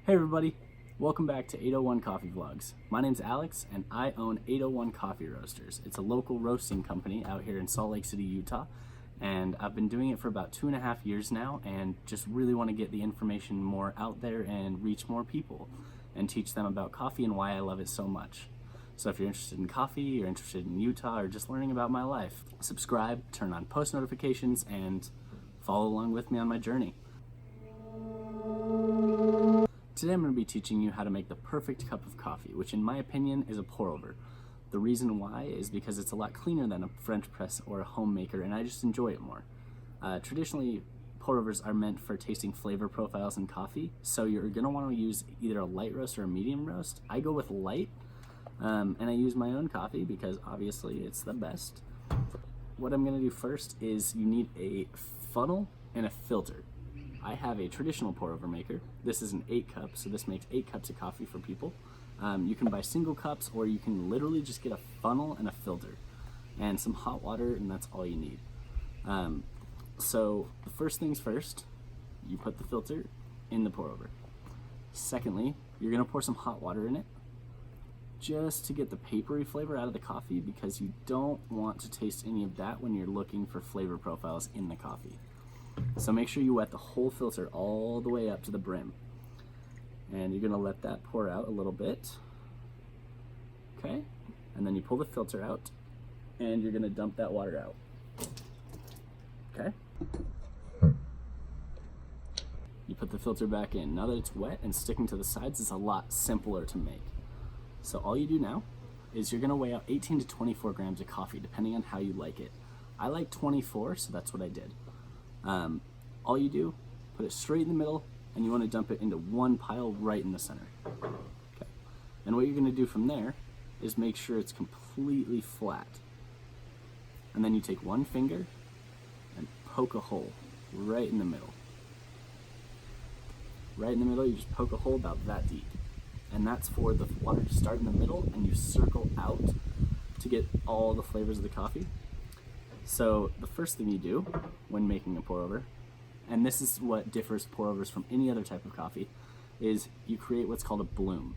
Hey everybody, welcome back to 801 Coffee Vlogs. My name's Alex and I own 801 Coffee Roasters. It's a local roasting company out here in Salt Lake City, Utah, and I've been doing it for about 2.5 years now and just really want to get the information more out there and reach more people and teach them about coffee and why I love it so much. So if you're interested in coffee, you're interested in Utah, or just learning about my life, subscribe, turn on post notifications, and follow along with me on my journey. Today I'm going to be teaching you how to make the perfect cup of coffee, which in my opinion is a pour-over. The reason why is because it's a lot cleaner than a French press or a home maker, and I just enjoy it more. Traditionally, pour-overs are meant for tasting flavor profiles in coffee, so you're going to want to use either a light roast or a medium roast. I go with light, and I use my own coffee because obviously it's the best. What I'm going to do first is you need a funnel and a filter. I have a traditional pour-over maker. This is an 8 cup, so this makes 8 cups of coffee for people. You can buy single cups, or you can literally just get a funnel and a filter and some hot water, and that's all you need. So the first things first, you put the filter in the pour-over. Secondly, you're gonna pour some hot water in it just to get the papery flavor out of the coffee, because you don't want to taste any of that when you're looking for flavor profiles in the coffee. So make sure you wet the whole filter all the way up to the brim. And you're gonna let that pour out a little bit. Okay? And then you pull the filter out and you're gonna dump that water out. Okay? You put the filter back in. Now that it's wet and sticking to the sides, it's a lot simpler to make. So all you do now is you're gonna weigh out 18 to 24 grams of coffee, depending on how you like it. I like 24, so that's what I did. All you do, put it straight in the middle, and you want to dump it into one pile right in the center. Okay. And what you're going to do from there is make sure it's completely flat. And then you take one finger and poke a hole right in the middle. Right in the middle, you just poke a hole about that deep. And that's for the water to start in the middle, and you circle out to get all the flavors of the coffee. So the first thing you do when making a pour-over, and this is what differs pour-overs from any other type of coffee, is you create what's called a bloom.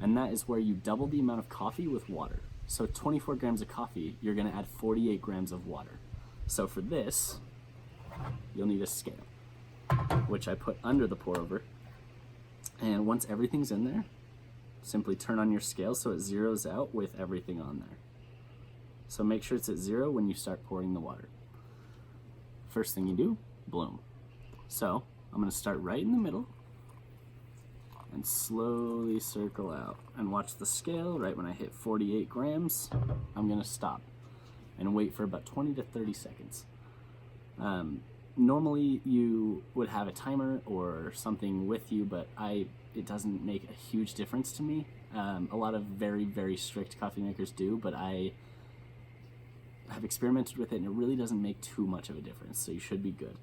And that is where you double the amount of coffee with water. So 24 grams of coffee, you're gonna add 48 grams of water. So for this, you'll need a scale, which I put under the pour-over. And once everything's in there, simply turn on your scale so it zeroes out with everything on there. So make sure it's at 0 when you start pouring the water. First thing you do, bloom. So I'm gonna start right in the middle and slowly circle out. And watch the scale. Right when I hit 48 grams, I'm gonna stop and wait for about 20 to 30 seconds. Normally you would have a timer or something with you, but it doesn't make a huge difference to me. A lot of very, very strict coffee makers do, but I have experimented with it and it really doesn't make too much of a difference, so you should be good.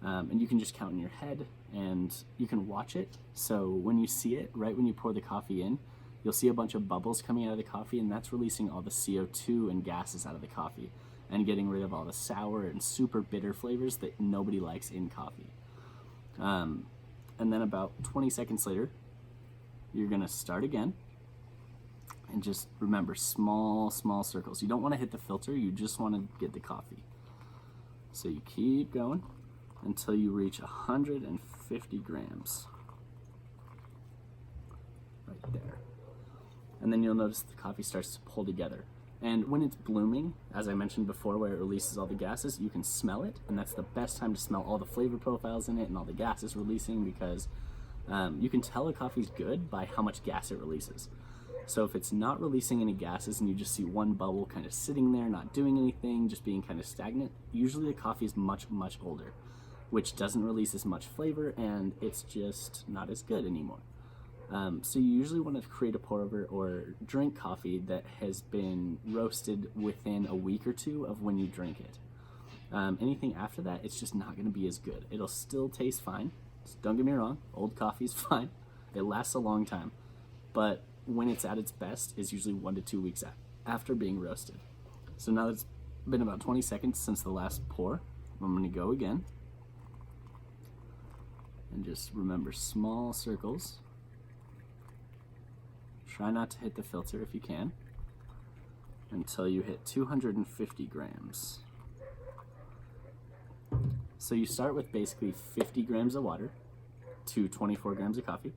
And you can just count in your head and you can watch it. So when you see it, right when you pour the coffee in, you'll see a bunch of bubbles coming out of the coffee, and that's releasing all the CO2 and gases out of the coffee and getting rid of all the sour and super bitter flavors that nobody likes in coffee. And then about 20 seconds later, you're gonna start again. And just remember, small circles. You don't want to hit the filter, you just want to get the coffee. So you keep going until you reach 150 grams. Right there. And then you'll notice the coffee starts to pull together. And when it's blooming, as I mentioned before, where it releases all the gases, you can smell it, and that's the best time to smell all the flavor profiles in it and all the gases releasing, because you can tell a coffee's good by how much gas it releases. So if it's not releasing any gases and you just see one bubble kind of sitting there, not doing anything, just being kind of stagnant, usually the coffee is much older, which doesn't release as much flavor, and it's just not as good anymore. So you usually want to create a pour-over or drink coffee that has been roasted within a week or two of when you drink it. Anything after that, it's just not going to be as good. It'll still taste fine. So don't get me wrong, old coffee is fine. It lasts a long time. But when it's at its best is usually 1 to 2 weeks after being roasted. So now that it's been about 20 seconds since the last pour, I'm going to go again. And just remember, small circles. Try not to hit the filter if you can, until you hit 250 grams. So you start with basically 50 grams of water to 24 grams of coffee,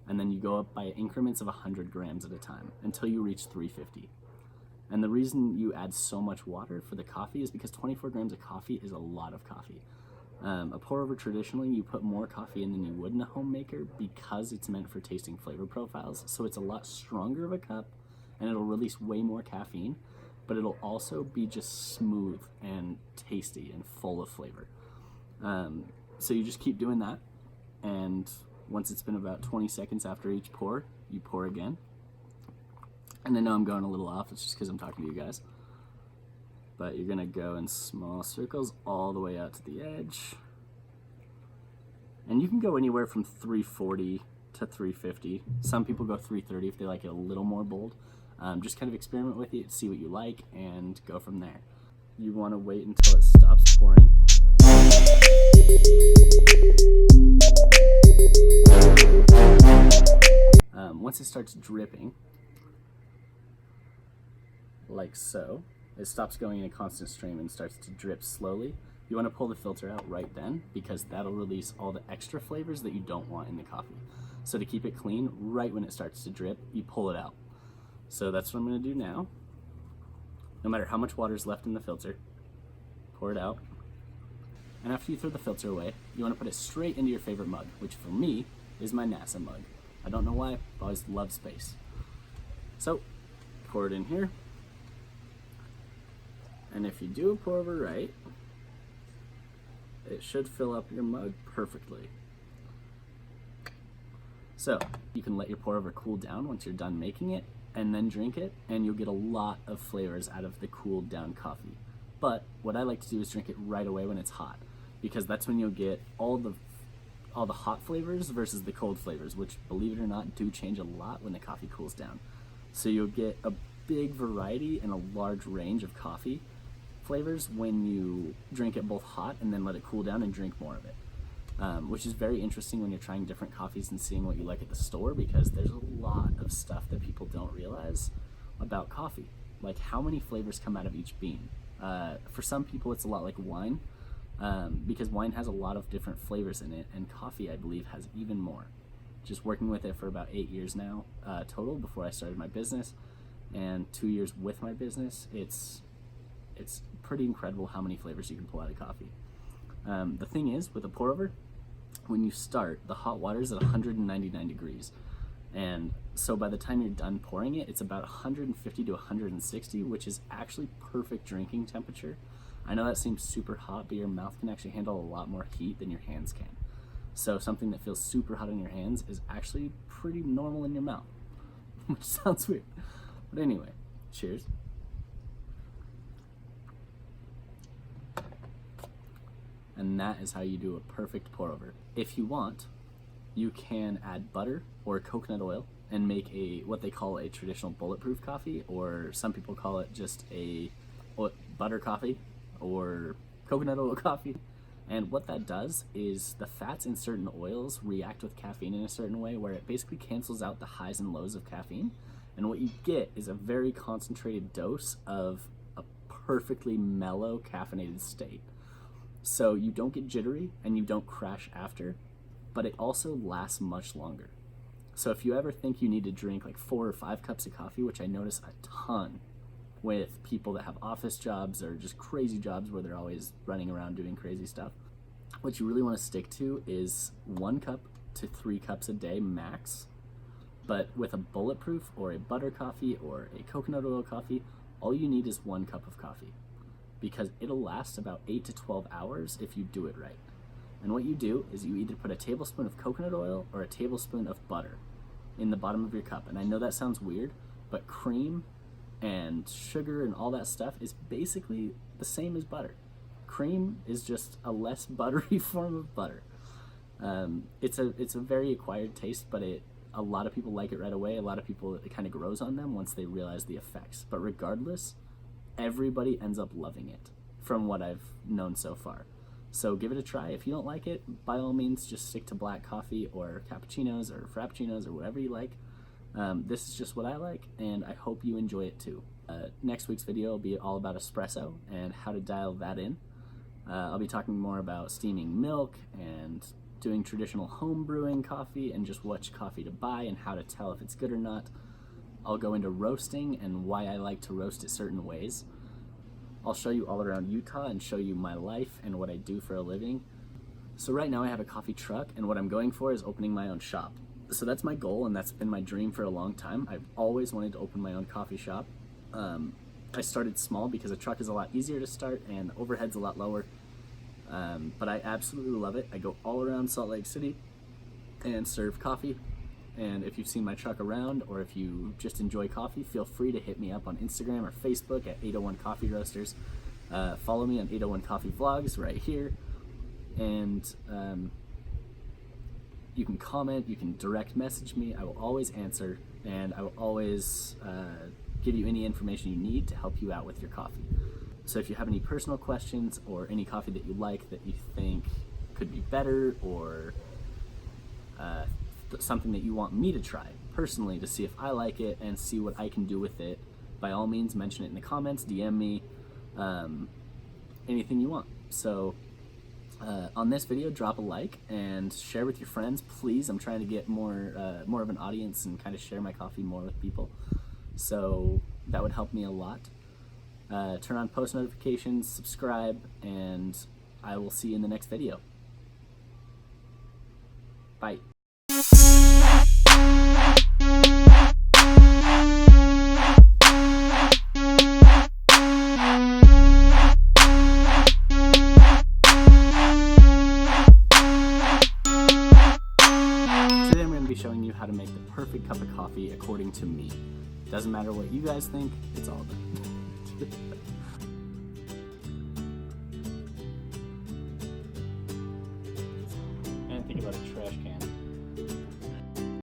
and then you go up by increments of 100 grams at a time until you reach 350. And the reason you add so much water for the coffee is because 24 grams of coffee is a lot of coffee. A pour over, traditionally you put more coffee in than you would in a home maker because it's meant for tasting flavor profiles. So it's a lot stronger of a cup and it'll release way more caffeine, but it'll also be just smooth and tasty and full of flavor. So you just keep doing that, and once it's been about 20 seconds after each pour, you pour again. And I know I'm going a little off, it's just because I'm talking to you guys. But you're gonna go in small circles all the way out to the edge. And you can go anywhere from 340 to 350. Some people go 330 if they like it a little more bold. Just kind of experiment with it, see what you like, and go from there. You wanna wait until it stops pouring. Once it starts dripping, like so, it stops going in a constant stream and starts to drip slowly. You want to pull the filter out right then, because that'll release all the extra flavors that you don't want in the coffee. So to keep it clean, right when it starts to drip, you pull it out. So that's what I'm going to do now. No matter how much water is left in the filter, pour it out. And after you throw the filter away, you want to put it straight into your favorite mug, which for me is my NASA mug. I don't know why, I've always loved space. So, pour it in here. And if you do a pour over right, it should fill up your mug perfectly. So, you can let your pour over cool down once you're done making it, and then drink it, and you'll get a lot of flavors out of the cooled down coffee. But what I like to do is drink it right away when it's hot, because that's when you'll get all the hot flavors versus the cold flavors, which, believe it or not, do change a lot when the coffee cools down. So you'll get a big variety and a large range of coffee flavors when you drink it both hot and then let it cool down and drink more of it, which is very interesting when you're trying different coffees and seeing what you like at the store, because there's a lot of stuff that people don't realize about coffee, like how many flavors come out of each bean. For some people it's a lot like wine, because wine has a lot of different flavors in it, and coffee, I believe, has even more. Just working with it for about 8 years now total before I started my business, and 2 years with my business, it's pretty incredible how many flavors you can pull out of coffee. The thing is, with a pour over, when you start, the hot water is at 199 degrees. And so by the time you're done pouring it, it's about 150 to 160, which is actually perfect drinking temperature. I know that seems super hot, but your mouth can actually handle a lot more heat than your hands can. So something that feels super hot in your hands is actually pretty normal in your mouth, which sounds weird. But anyway, cheers. And that is how you do a perfect pour over. If you want, you can add butter or coconut oil and make what they call a traditional bulletproof coffee, or some people call it just a butter coffee or coconut oil coffee. And what that does is the fats in certain oils react with caffeine in a certain way where it basically cancels out the highs and lows of caffeine. And what you get is a very concentrated dose of a perfectly mellow caffeinated state. So you don't get jittery and you don't crash after, but it also lasts much longer. So if you ever think you need to drink like 4 or 5 cups of coffee, which I notice a ton with people that have office jobs or just crazy jobs where they're always running around doing crazy stuff, what you really want to stick to is 1 cup to 3 cups a day max. But with a bulletproof or a butter coffee or a coconut oil coffee, all you need is 1 cup of coffee, because it'll last about 8 to 12 hours if you do it right. And what you do is you either put a tablespoon of coconut oil or a tablespoon of butter in the bottom of your cup. And I know that sounds weird, but cream and sugar and all that stuff is basically the same as butter. Cream is just a less buttery form of butter. It's a very acquired taste, but a lot of people like it right away. A lot of people, it kind of grows on them once they realize the effects. But regardless, everybody ends up loving it from what I've known so far. So give it a try. If you don't like it, by all means, just stick to black coffee or cappuccinos or frappuccinos or whatever you like. This is just what I like, and I hope you enjoy it too. Next week's video will be all about espresso and how to dial that in. I'll be talking more about steaming milk and doing traditional home brewing coffee and just which coffee to buy and how to tell if it's good or not. I'll go into roasting and why I like to roast it certain ways. I'll show you all around Utah and show you my life and what I do for a living. So right now I have a coffee truck, and what I'm going for is opening my own shop. So that's my goal, and that's been my dream for a long time. I've always wanted to open my own coffee shop. I started small because a truck is a lot easier to start and overhead's a lot lower. But I absolutely love it. I go all around Salt Lake City and serve coffee. And if you've seen my truck around, or if you just enjoy coffee, feel free to hit me up on Instagram or Facebook at 801 Coffee Roasters. Follow me on 801 Coffee Vlogs right here. And you can comment, you can direct message me. I will always answer, and I will always give you any information you need to help you out with your coffee. So if you have any personal questions or any coffee that you like that you think could be better, or something that you want me to try personally to see if I like it and see what I can do with it, by all means mention it in the comments, DM me, anything you want. So on this video, drop a like and share with your friends, please. I'm trying to get more of an audience and kind of share my coffee more with people, so that would help me a lot. Turn on post notifications, subscribe, and I will see you in the next video. Bye. Showing you how to make the perfect cup of coffee according to me. Doesn't matter what you guys think, it's all good.